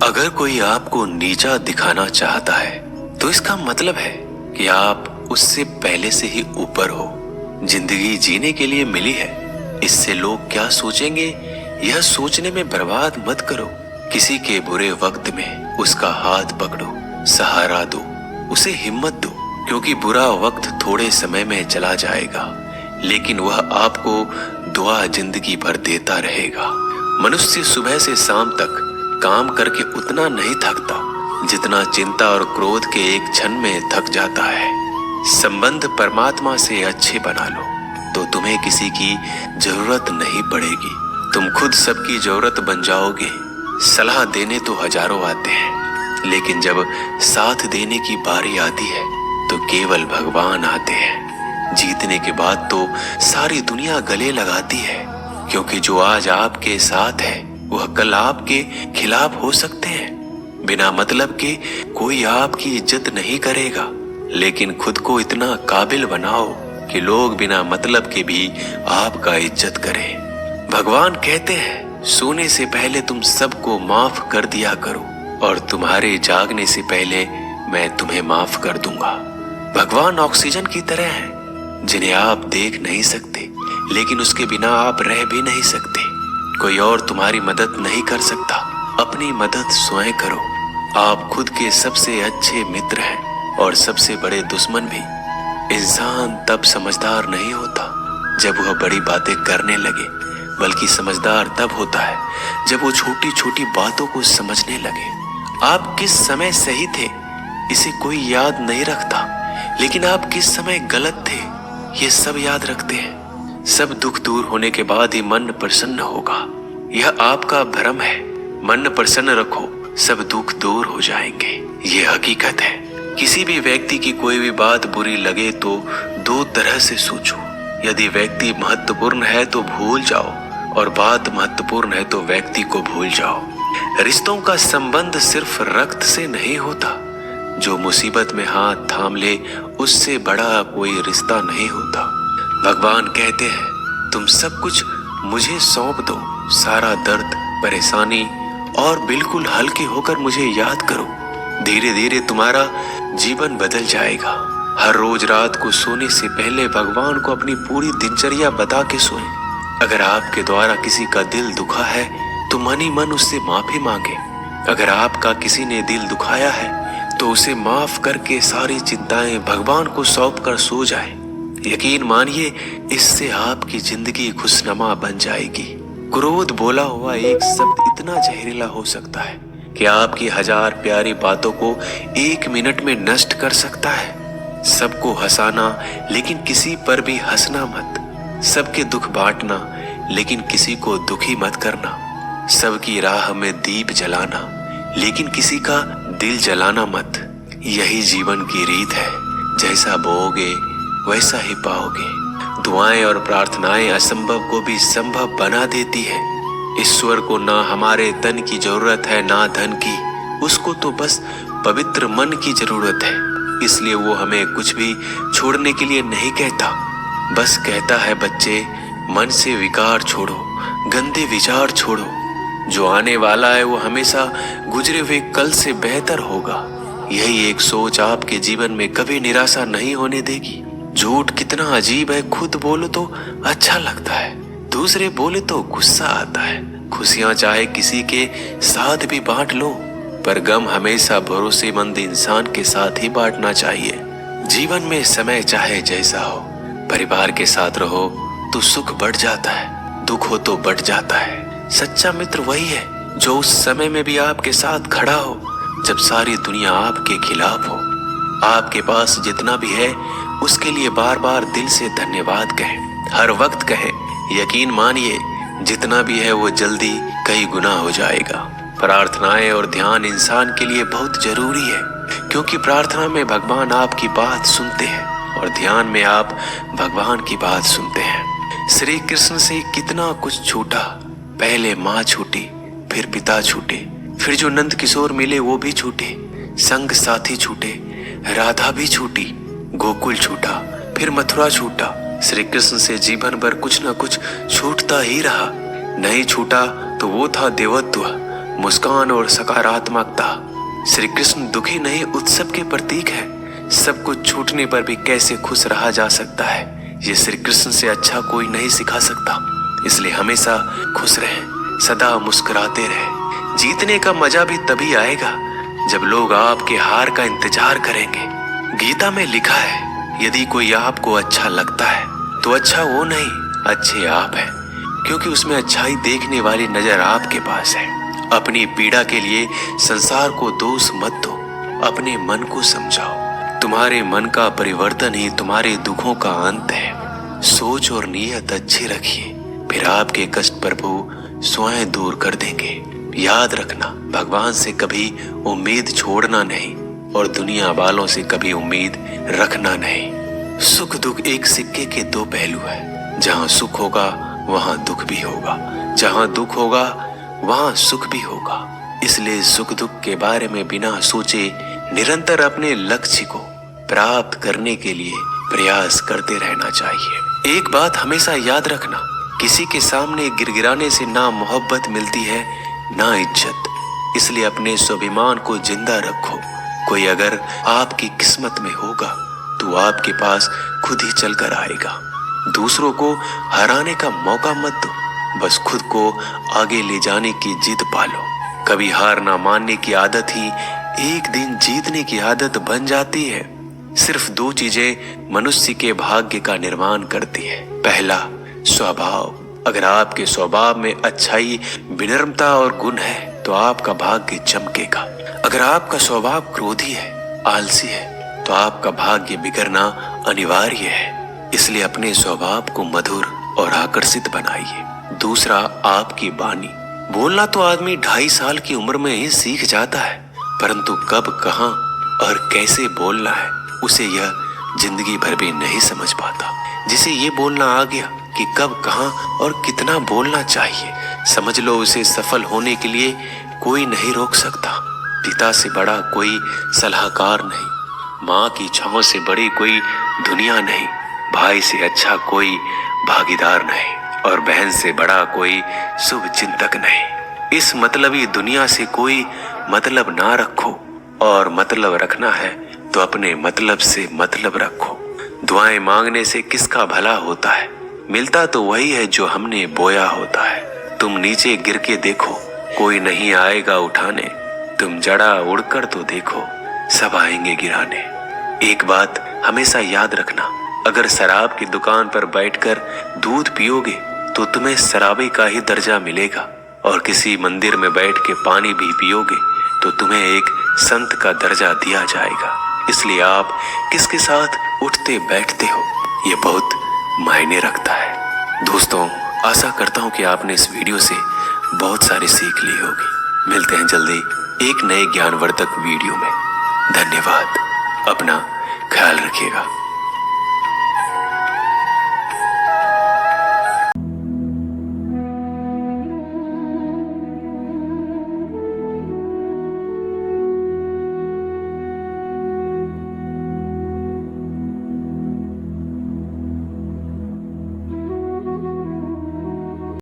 अगर कोई आपको नीचा दिखाना चाहता है तो इसका मतलब है कि आप उससे पहले से ही ऊपर हो। जिंदगी जीने के लिए मिली है, इससे लोग क्या सोचेंगे यह सोचने में बर्बाद मत करो। किसी के बुरे वक्त में उसका हाथ पकड़ो, सहारा दो, उसे हिम्मत दो, क्योंकि बुरा वक्त थोड़े समय में चला जाएगा लेकिन वह आपको दुआ जिंदगी भर देता रहेगा। मनुष्य सुबह से शाम तक काम करके उतना नहीं थकता जितना चिंता और क्रोध के एक क्षण में थक जाता है। संबंध परमात्मा से अच्छे बना लो तो तुम्हें किसी की जरूरत नहीं पड़ेगी। तुम खुद सबकी जरूरत बन जाओगे। सलाह देने तो हजारों आते हैं लेकिन जब साथ देने की बारी आती है तो केवल भगवान आते हैं। जीतने के बाद तो सारी दुनिया गले लगाती है, क्योंकि जो आज आपके साथ है वह कल आपके खिलाफ हो सकते हैं। बिना मतलब के कोई आपकी इज्जत नहीं करेगा, लेकिन खुद को इतना काबिल बनाओ कि लोग बिना मतलब के भी आपका इज्जत करें। भगवान कहते हैं सोने से पहले तुम सबको माफ कर दिया करो और तुम्हारे जागने से पहले मैं तुम्हें माफ कर दूंगा। भगवान ऑक्सीजन की तरह है जिन्हें आप देख नहीं सकते लेकिन उसके बिना आप रह भी नहीं सकते। कोई और तुम्हारी मदद नहीं कर सकता, अपनी मदद स्वयं करो। आप खुद के सबसे अच्छे मित्र हैं और सबसे बड़े दुश्मन भी। इंसान तब समझदार नहीं होता जब वह बड़ी बातें करने लगे, बल्कि समझदार तब होता है जब वो छोटी छोटी बातों को समझने लगे। आप किस समय सही थे इसे कोई याद नहीं रखता, लेकिन आप किस समय गलत थे ये सब याद रखते हैं। सब दुख दूर होने के बाद ही मन प्रसन्न होगा, यह आपका भ्रम है। मन प्रसन्न रखो, सब दुख दूर हो जाएंगे, ये हकीकत है। किसी भी व्यक्ति की कोई भी बात बुरी लगे तो दो तरह से सोचो। यदि व्यक्ति महत्वपूर्ण है तो भूल जाओ और बात महत्वपूर्ण है तो व्यक्ति को भूल जाओ। रिश्तों का संबंध सिर्फ रक्त से नहीं होता। जो मुसीबत में हाथ थाम ले उससे बड़ा कोई रिश्ता नहीं होता। भगवान कहते हैं तुम सब कुछ मुझे सौंप दो, सारा दर्द परेशानी, और बिल्कुल हल्के होकर मुझे याद करो। धीरे धीरे तुम्हारा जीवन बदल जाएगा। हर रोज रात को सोने से पहले भगवान को अपनी पूरी दिनचर्या बता के सोएं। अगर आपके द्वारा किसी का दिल दुखा है तो मन ही मन उससे माफी मांगे। अगर आपका किसी ने दिल दुखाया है तो उसे माफ करके सारी चिंताएं भगवान को सौंप कर सो जाए। यकीन मानिए इससे आपकी जिंदगी खुशनुमा बन जाएगी। क्रोध बोला हुआ एक शब्द इतना जहरीला हो सकता है कि आपकी हजार प्यारी बातों को एक मिनट में नष्ट कर सकता है। सबको हंसाना लेकिन किसी पर भी हंसना मत। सबके दुख बांटना लेकिन किसी को दुखी मत करना। सबकी राह में दीप जलाना लेकिन किसी का दिल जलाना मत। यही जीवन की रीत है, जैसा बोओगे वैसा ही पाओगे। दुआएं और प्रार्थनाएं असंभव को भी संभव बना देती है। ईश्वर को ना हमारे तन की जरूरत है ना धन की, उसको तो बस पवित्र मन की जरूरत है। इसलिए वो हमें कुछ भी छोड़ने के लिए नहीं कहता, बस कहता है बच्चे मन से विकार छोड़ो, गंदे विचार छोड़ो। जो आने वाला है वो हमेशा गुजरे हुए कल से बेहतर होगा। यही एक सोच आपके जीवन में कभी निराशा नहीं होने देगी। झूठ कितना अजीब है, खुद बोलो तो अच्छा लगता है, दूसरे बोले तो गुस्सा आता है। खुशियां चाहे किसी के साथ भी बांट लो, पर गम हमेशा भरोसेमंद इंसान के साथ ही बांटना चाहिए। जीवन में समय चाहे जैसा हो, परिवार के साथ रहो तो सुख बढ़ जाता है, दुख हो तो बढ़ जाता है। सच्चा मित्र वही है जो उस समय में भी आपके साथ खड़ा हो जब सारी दुनिया आपके खिलाफ हो। आपके पास जितना भी है उसके लिए बार बार दिल से धन्यवाद कहें, हर वक्त कहें। यकीन मानिए जितना भी है वो जल्दी कई गुना हो जाएगा। प्रार्थनाएं और ध्यान इंसान के लिए बहुत जरूरी है, क्योंकि प्रार्थना में भगवान आपकी बात सुनते हैं और ध्यान में आप भगवान की बात सुनते हैं। श्री कृष्ण से कितना कुछ छूटा, पहले माँ छूटी, फिर पिता छूटे, फिर जो नंद किशोर मिले वो भी छूटे, संग साथी छूटे, राधा भी छूटी, गोकुल छूटा, फिर मथुरा छूटा। श्री कृष्ण से जीवन भर कुछ न कुछ छूटता ही रहा। नहीं छूटा तो वो था देवत्व, मुस्कान और सकारात्मकता। श्री कृष्ण दुखी नहीं, उत्सव के प्रतीक है। सब कुछ छूटने पर भी कैसे खुश रहा जा सकता है, ये श्री कृष्ण से अच्छा कोई नहीं सिखा सकता। इसलिए हमेशा खुश रहें, सदा मुस्कुराते रहें। जीतने का मजा भी तभी आएगा जब लोग आपके हार का इंतजार करेंगे। गीता में लिखा है, यदि कोई आपको अच्छा लगता है तो अच्छा वो नहीं, अच्छे आप हैं, क्योंकि उसमें अच्छाई देखने वाली नजर आपके पास है। अपनी पीड़ा के लिए संसार को दोष मत दो, अपने मन को समझाओ। तुम्हारे मन का परिवर्तन ही तुम्हारे दुखों का अंत है। सोच और नीयत अच्छी रखिए, फिर आपके कष्ट प्रभु स्वयं दूर कर देंगे। याद रखना, भगवान से कभी उम्मीद छोड़ना नहीं और दुनिया वालों से कभी उम्मीद रखना नहीं। सुख दुख एक सिक्के के दो पहलू है। जहाँ सुख होगा वहाँ दुख भी होगा, जहाँ दुख होगा वहाँ सुख भी होगा। इसलिए सुख दुख के बारे में बिना सोचे निरंतर अपने लक्ष्य को प्राप्त करने के लिए प्रयास करते रहना चाहिए। एक बात हमेशा याद रखना, किसी के सामने गिड़गिड़ाने से ना मोहब्बत मिलती है ना इज्जत। इसलिए अपने स्वाभिमान को जिंदा रखो। कोई अगर आपकी किस्मत में होगा तो आपके पास खुद ही चलकर आएगा। दूसरों को हराने का मौका मत दो, बस खुद को आगे ले जाने की जिद पालो। कभी हार ना मानने की आदत ही एक दिन जीतने की आदत बन जाती है। सिर्फ दो चीजें मनुष्य के भाग्य का निर्माण करती है। पहला, स्वभाव। अगर आपके स्वभाव में अच्छाई, विनम्रता और गुण है तो आपका भाग्य चमकेगा। अगर आपका स्वभाव क्रोधी है, आलसी है, तो आपका भाग्य बिगड़ना अनिवार्य है। इसलिए अपने स्वभाव को मधुर और आकर्षित बनाइए। दूसरा, आपकी वाणी। बोलना तो आदमी 2.5 साल की उम्र में ही सीख जाता है, परंतु कब, कहाँ और कैसे बोलना है उसे यह जिंदगी भर भी नहीं समझ पाता। जिसे ये बोलना आ गया कि कब, कहाँ और कितना बोलना चाहिए, समझ लो उसे सफल होने के लिए कोई नहीं रोक सकता। पिता से बड़ा कोई सलाहकार नहीं, माँ की छांव से बड़ी कोई दुनिया नहीं, भाई से अच्छा कोई भागीदार नहीं और बहन से बड़ा कोई शुभ चिंतक नहीं। इस मतलबी दुनिया से कोई मतलब ना रखो, और मतलब रखना है तो अपने मतलब से मतलब रखो। दुआएं मांगने से किसका भला होता है, मिलता तो वही है जो हमने बोया होता है। तुम नीचे गिर के देखो, कोई नहीं आएगा उठाने। तुम जड़ा उड़कर तो देखो, सब आएंगे गिराने। एक बात हमेशा याद रखना, अगर शराब की दुकान पर बैठकर दूध पियोगे तो तुम्हें शराबी का ही दर्जा मिलेगा, और किसी मंदिर में बैठ के पानी भी पियोगे तो तुम्हें एक संत का दर्जा दिया जाएगा। इसलिए आप किसके साथ उठते बैठते हो ये बहुत मायने रखता है। दोस्तों, आशा करता हूँ कि आपने इस वीडियो से बहुत सारी सीख ली होगी। मिलते हैं जल्दी एक नए ज्ञानवर्धक वीडियो में। धन्यवाद। अपना ख्याल रखिएगा।